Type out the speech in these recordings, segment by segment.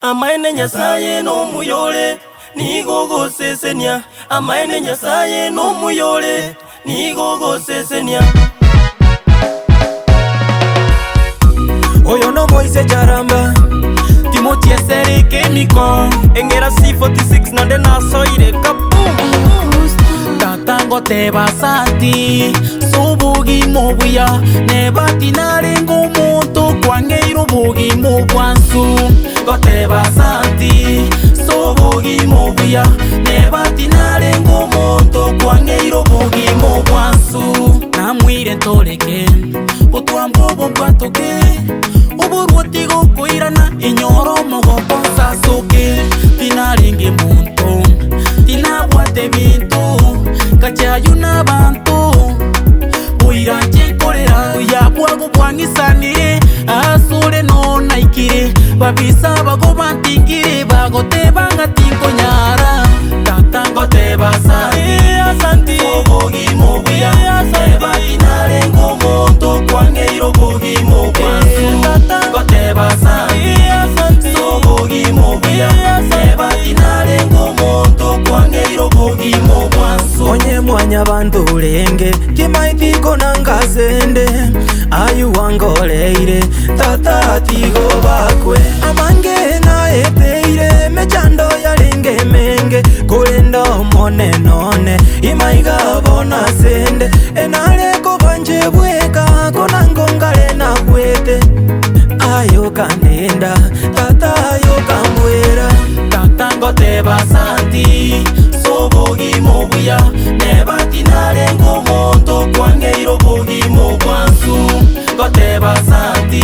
Amaine Nyasaye no muyole nigogo sesenia. Amaine Nyasaye no muyole nigogo sesenia. Oyo no Moise Jaramba Timothy Eseri Chemical Engera C46 nande nasoire kaboom. Tatango te basati Subugi mobuya Nebati narengo moto Kwangeiro bugi mobwansu Gote basati Subugi mobuya Nebati narengo moto Kwangeiro bugi mobwansu Namwire ntoreke Utwambobo mbatoke Uburwatigo kuirana Inyoro mogopo sasoke Tinaringe muntu Tinabwate bintu Kachayuna bantu Uiranje korera Uyabwago bwangisanire Asure no naikire Babisa bago bantingire Bagote bangatinko nyara Tatango te basati Asanti Sobogi mobuya Nebati narengo monto Kwangeiro bogi mobwansu Gote basati Sobogi mobuya Nebati narengo monto Kwangeiro bogi mobwansu Onye mwanya bantu ulenge Kimaitiko nangazende Ayu wangoleire Tata atigo bakwe Amange na epeire Mechando ya linge menge Kulenda umone none Imaiga bona sende Enaleko banje bweka Konango ngale na kwete Ayo kanenda Tata ayo kambwera Tatango te basanti Sobogi mobuya Nebati narengo monto Kwangeiro bogi mobwansu Gote basanti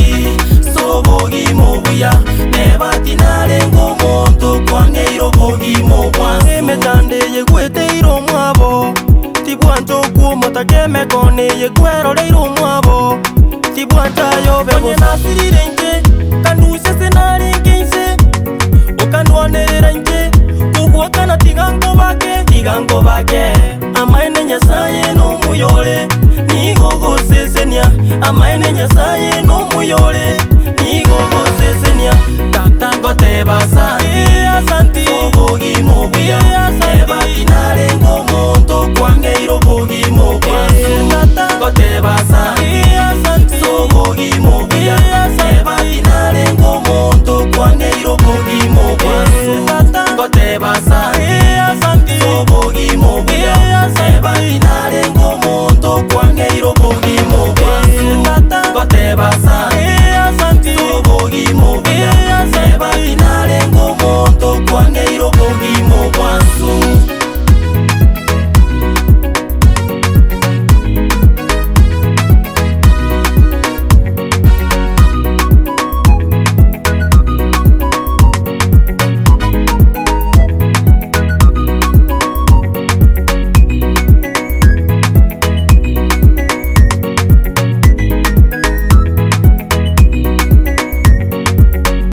Sobogi mobuya Nebati narengo monto Kwangeiro bogi mobwansu Emetande yegwete iro mwabo Tibwanto kuomota keme kone yegwero leiro mwabo Tibwanta yobe onye nasirire nje Kanduse senarenge nse Okanwanerera nje Kukuwakana tigango bake